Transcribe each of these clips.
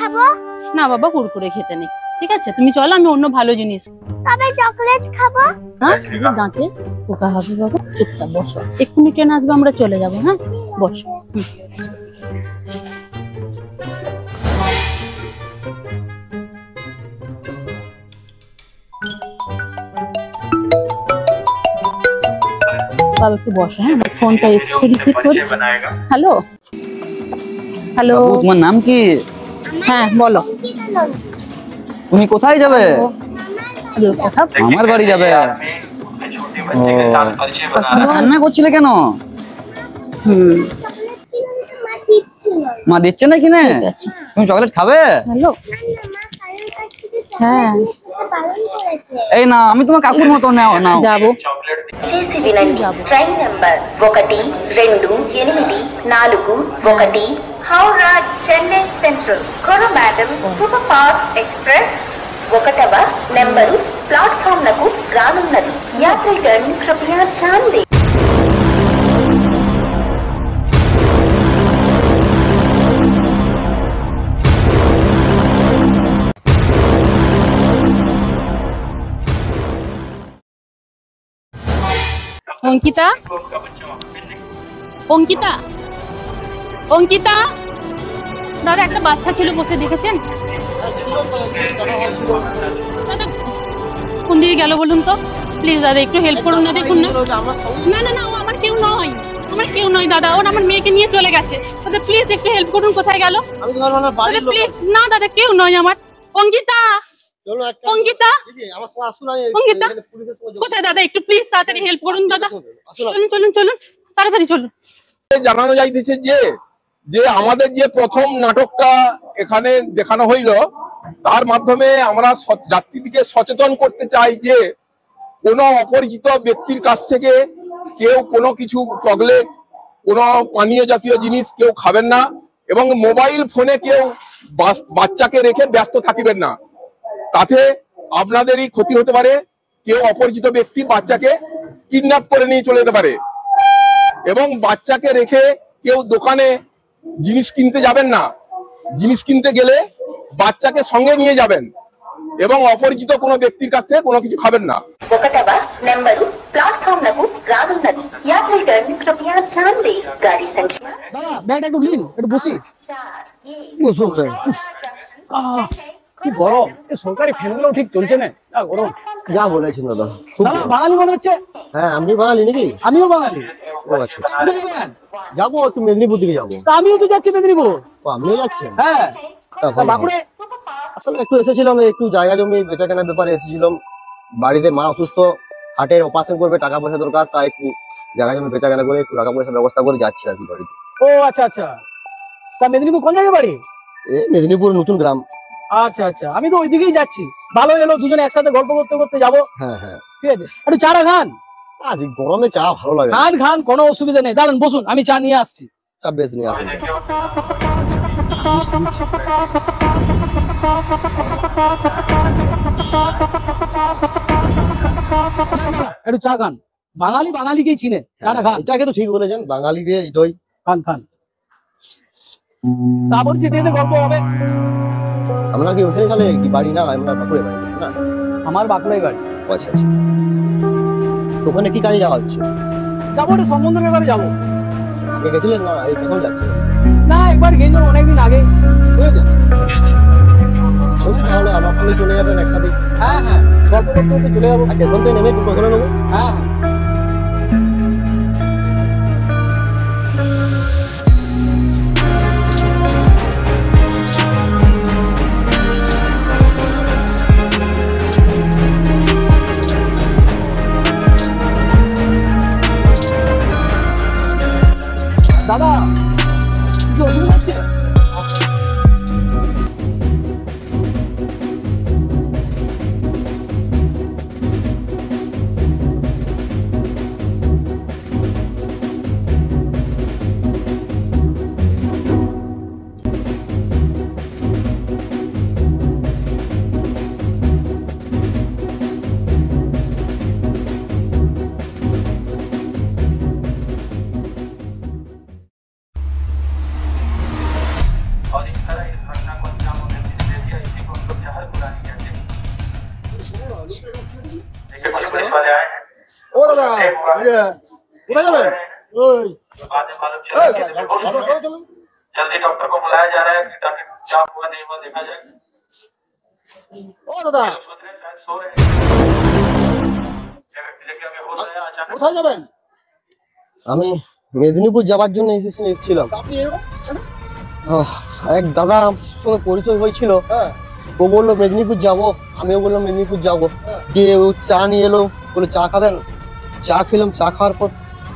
খাবো। না বাবা, কুরকুরে খেতে নেই, ঠিক আছে? তুমি চলো, আমি অন্য ভালো জিনিস। তবে চকলেট খাবো। হ্যাঁ, দাঁতে পোকা হবে বাবা। চুপচাপ বসো, এক্ষুনি ট্রেন আসবে, আমরা চলে যাবো। হ্যাঁ, বসো। বাবা একটু বসো। হ্যাঁ, ফোনটা এসে রিসিভ করি। হ্যালো হ্যালো, তোমার নাম কি? হ্যাঁ বলো। তুমি কোথায় যাবে? কথা আমার বাড়ি যাবে। রান্না করছিলে কেন? মা দিচ্ছে না কিনে? তুমি চকলেট খাবে? হ্যালো, হ্যাঁ এই না, আমি তোমার কাকুর মতো নাও নাও। যাবো। Train number 128 Howrah Chennai central Coromandel super fast express 1వ నెంబరు ప్లాట్ఫామ్ లకు రానున్నది. యాత్రికన్ కృపయా ధ్యాన్ దే. অঙ্কিতা, অঙ্কিতা, অঙ্কিতা, দাদা একটা বাচ্চা ছিল বসে, দেখেছেন? দাদা কোন দিকে গেল বলুন তো? প্লিজ দাদা একটু হেল্প করুন না, দেখুন না। না না না, ও আমার কেউ নয়, আমার কেউ নয় দাদা, ওর আমার মেয়েকে নিয়ে চলে গেছে। দাদা প্লিজ একটু হেল্প করুন, কোথায় গেল? প্লিজ না দাদা, কেউ নয় আমার। অঙ্কিতা, অঙ্কিতা, অঙ্কিতা কোথায় দাদা? একটু প্লিজ তাড়াতাড়ি হেল্প করুন দাদা। চলুন চলুন চলুন, তাড়াতাড়ি চলুন। জানানো যাইতেছে যে যে আমাদের যে প্রথম নাটকটা এখানে দেখানো হইল, তার মাধ্যমে আমরা যাত্রীদেরকে সচেতন করতে চাই যে কোনো অপরিচিত ব্যক্তির কাছ থেকে কেউ কোনো কিছু চকলেট, কোনো পানীয় জাতীয় জিনিস কেউ খাবেন না, এবং মোবাইল ফোনে কেউ বাচ্চাকে রেখে ব্যস্ত থাকিবেন না। তাতে আপনাদেরই ক্ষতি হতে পারে। কেউ অপরিচিত ব্যক্তি বাচ্চাকে কিডন্যাপ করে নিয়ে চলে যেতে পারে, এবং বাচ্চাকে রেখে কেউ দোকানে জিনিস কিনতে যাবেন না। জিনিস কিনতে গেলে বাচ্চাকে সঙ্গে নিয়ে যাবেন, এবং অপরিচিত কোনো ব্যক্তির কাছ থেকে কোনো কিছু খাবেন না। 1వ నెంబరు ప్లాట్ఫామ్ లకు రానున్నది. యాత్రికన్ కృపయా ధ్యాన్ దే. గాడి సంఖ్య দাদা ব্যাগটা একটু নিন, একটু বসি। কি গরম, এই সরকারি ফ্যানগুলো ঠিক চলছে না, যা গরম। যা বলেছেন দাদা, দাদা বাঙালি মনে হচ্ছে। হ্যাঁ আপনি বাঙালি নাকি? আমিও বাঙালি। ও আচ্ছা আচ্ছা, যাবো একটু মেদিনীপুর দিকে যাবো। তা আমিও তো যাচ্ছি মেদিনীপুর। ও আপনিও যাচ্ছেন? হ্যাঁ। তা বাঁকুড়ে আসলে একটু এসেছিলাম, একটু জায়গা জমি বেচা কেনার ব্যাপারে এসেছিলাম। বাড়িতে মা অসুস্থ, হার্টের অপারেশন করবে, টাকা পয়সা দরকার, তাই একটু জায়গা জমি বেচা কেনা করে একটু টাকা পয়সার ব্যবস্থা করে যাচ্ছি আর কি বাড়িতে। ও আচ্ছা আচ্ছা, তা মেদিনীপুর কোন জায়গায় বাড়ি? মেদিনীপুর নতুন গ্রাম। আচ্ছা আচ্ছা, আমি তো ওইদিকেই যাচ্ছি। ভালো এলো, দুজনে একসাথে গল্প করতে করতে যাবো। হ্যাঁ হ্যাঁ ঠিক আছে, একটু চাটা খান। আজ গরমে চা ভালো লাগে। খান খান, কোনো অসুবিধা নেই, দাঁড়ান বসুন, আমি চা নিয়ে আসছি। চা বেশ নিয়ে আসুন। একটু চা খান, বাঙালি বাঙালিকেই চিনে, চাটা খান। এটাকে তো ঠিক বলেছেন, বাঙালি রে এটাই। খান খান, তারপর যেতে যেতে গল্প হবে। আমরা কি ওখানে তাহলে কি বাড়ি না, আমরা বাঁকুড়ে বাড়ি না? আমার বাঁকুড়াই বাড়ি। আচ্ছা আচ্ছা, ওখানে কি কাজে যাওয়া হচ্ছে? যাবো, ওটা সম্বন্ধের ব্যাপারে যাবো। আগে গেছিলেন না, এই কখন যাচ্ছেন? না, একবার গেছিলাম অনেকদিন আগে, বুঝেছেন? চলুন তাহলে আমার সঙ্গে চলে যাবেন একসাথে। হ্যাঁ হ্যাঁ, গল্প করতে করতে চলে যাবো। আর স্টেশন থেকে নেমে টোটো ধরে নেবো। হ্যাঁ হ্যাঁ। দাদা কিছু অসুবিধা হচ্ছে? কোথায় যাবেন? जल्दी डॉक्टर को बुलाया जा रहा है कि ताकि क्या हुआ नहीं हुआ देखा जाए। ও দাদা सो रहे हैं लेकिन अभी हो रहा है अचानक। কোথায় যাবেন? আমি মেদিনীপুর যাওয়ার জন্য এসেছিলাম। আপনি এক দাদা আমার সঙ্গে পরিচয় হয়েছিল, ও বললো মেদিনীপুর যাবো, আমিও বললাম মেদিনীপুর যাবো। দিয়ে ও চা নিয়ে এলো, বলে চা খাবেন। চা খেলাম, চা খাওয়ার পর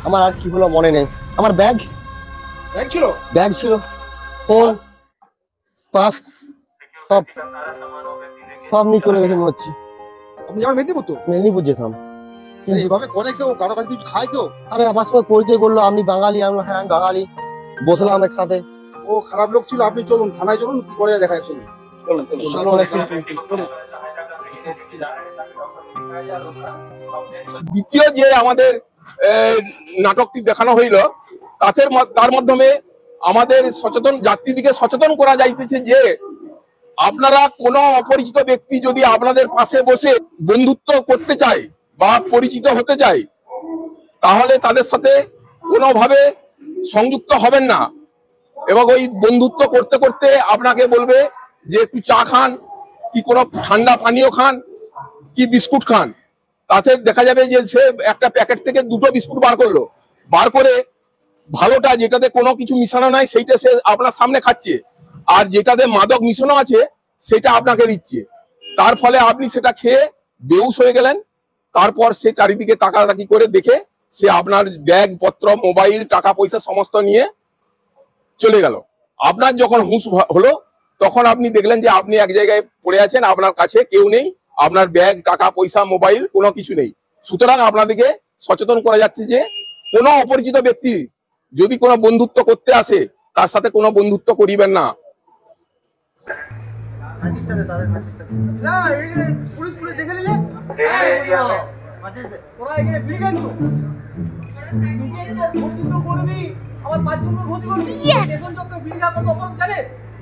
আমার আর কি হলো মনে নেই। আমার ব্যাগ ছিল, ফোন, পাস সব নিয়ে চলে গেছে মনে হচ্ছে। আপনি যাবেন মেদিনীপুর? তো মেদিনীপুর যেতাম। এইভাবে করে কেউ কারো কাছে কিছু খায় কেউ? আরে আমার সঙ্গে পরিচয় করলো, আপনি বাঙালি, আমি হ্যাঁ আমি বাঙালি, বসলাম একসাথে। ও খারাপ লোক ছিল, আপনি চলুন থানায় চলুন, কি করে দেখা যাচ্ছে। দ্বিতীয় যে আমাদের নাটকটি দেখানো হইল তার মাধ্যমে আমাদের যাত্রীদিকে সচেতন করা যাইতেছে যে আপনারা কোনো অপরিচিত ব্যক্তি যদি আপনাদের পাশে বসে বন্ধুত্ব করতে চায় বা পরিচিত হতে চায়, তাহলে তাদের সাথে কোনোভাবে সংযুক্ত হবেন না। এবং ওই বন্ধুত্ব করতে করতে আপনাকে বলবে যে একটু চা খান, কি কোনো ঠান্ডা পানীয় খান, কি বিস্কুট খান। তাতে দেখা যাবে যে সে একটা প্যাকেট থেকে 2টো বিস্কুট বার করে ভালোটা, যেটাতে কোনো কিছু মিশানো নাই, সেইটা সে আপনার সামনে খাচ্ছে, আর যেটাতে মাদক মিশানো আছে সেটা আপনাকে দিচ্ছে। তার ফলে আপনি সেটা খেয়ে বেহুশ হয়ে গেলেন। তারপর সে চারিদিকে তাকাতাকি করে দেখে সে আপনার ব্যাগ পত্র, মোবাইল, টাকা পয়সা সমস্ত নিয়ে চলে গেল। আপনার যখন হুঁশ হলো তখন আপনি দেখলেন যে আপনি এক জায়গায় পড়ে আছেন, আপনার কাছে কেউ নেই, আপনার ব্যাগ, টাকা পয়সা, মোবাইল কোনো কিছু নেই। সুতরাং আপনাদেরকে সচেতন করা যাচ্ছে যে কোনো অপরিচিত ব্যক্তি যদি কোনো বন্ধুত্ব করতে আসে তার সাথে কোনো বন্ধুত্ব করিবেন না।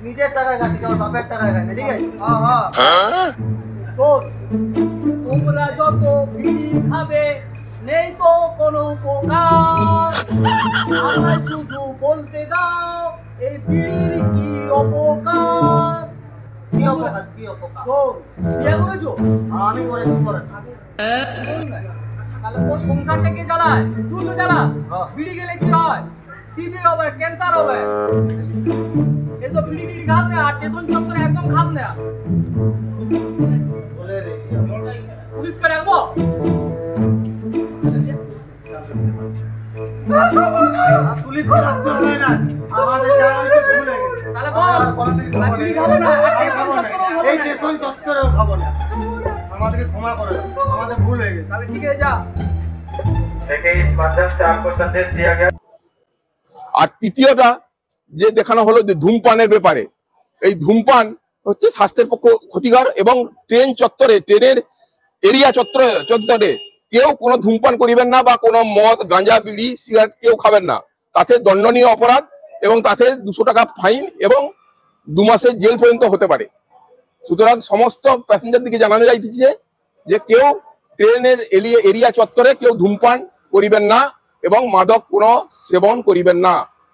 নিজের টাকায় খাচ্ছি, আমার বাপের টাকায় খাই না, ঠিক আছে? তোমরা যত বিড়ি খাবে নেই তো কোনো উপকার, আমায় শুধু বলতে দাও এই বিড়ির কি অপকার। কি অপকার? কি অপকার? বিয়ে করেছো? আমি করে কি করেন? তাহলে তোর সংসারটা কে চালায়? তুই তো চালা। বিড়ি গেলে কি হয়? টিবি হবে, ক্যান্সার হবে। এসব বিড়ি টিড়ি খাস না, আর টেশন চত্বরে একদম খাস না। পুলিশকে ডাকবো? তাহলে বল, বিড়ি খাবো না, এই টেশন চত্বরেও খাবো না। আমাদেরকে ক্ষমা করে দাও, আমাদের ভুল হয়ে গেছে। তাহলে ঠিক আছে যা। देखिए इस माध्यम से आपको संदेश दिया गया। আর তৃতীয়টা যে দেখানো হলো যে ধূমপানের ব্যাপারে। এই ধূমপান হচ্ছে স্বাস্থ্যের পক্ষে ক্ষতিকর এবং ট্রেনের এরিয়া চত্বরে কেউ কোনো ধূমপান করিবেন না বা কোনো মদ, গাঁজা, বিড়ি, সিগারেট কেউ খাবেন না। তাতে দণ্ডনীয় অপরাধ এবং তাতে 200 টাকা ফাইন এবং 2 মাসের জেল পর্যন্ত হতে পারে। সুতরাং সমস্ত প্যাসেঞ্জার দিকে জানানো যাইতেছে যে কেউ ট্রেনের এরিয়া চত্বরে কেউ ধূমপান করিবেন না এবং মাদক কোনো সেবন করিবেন না।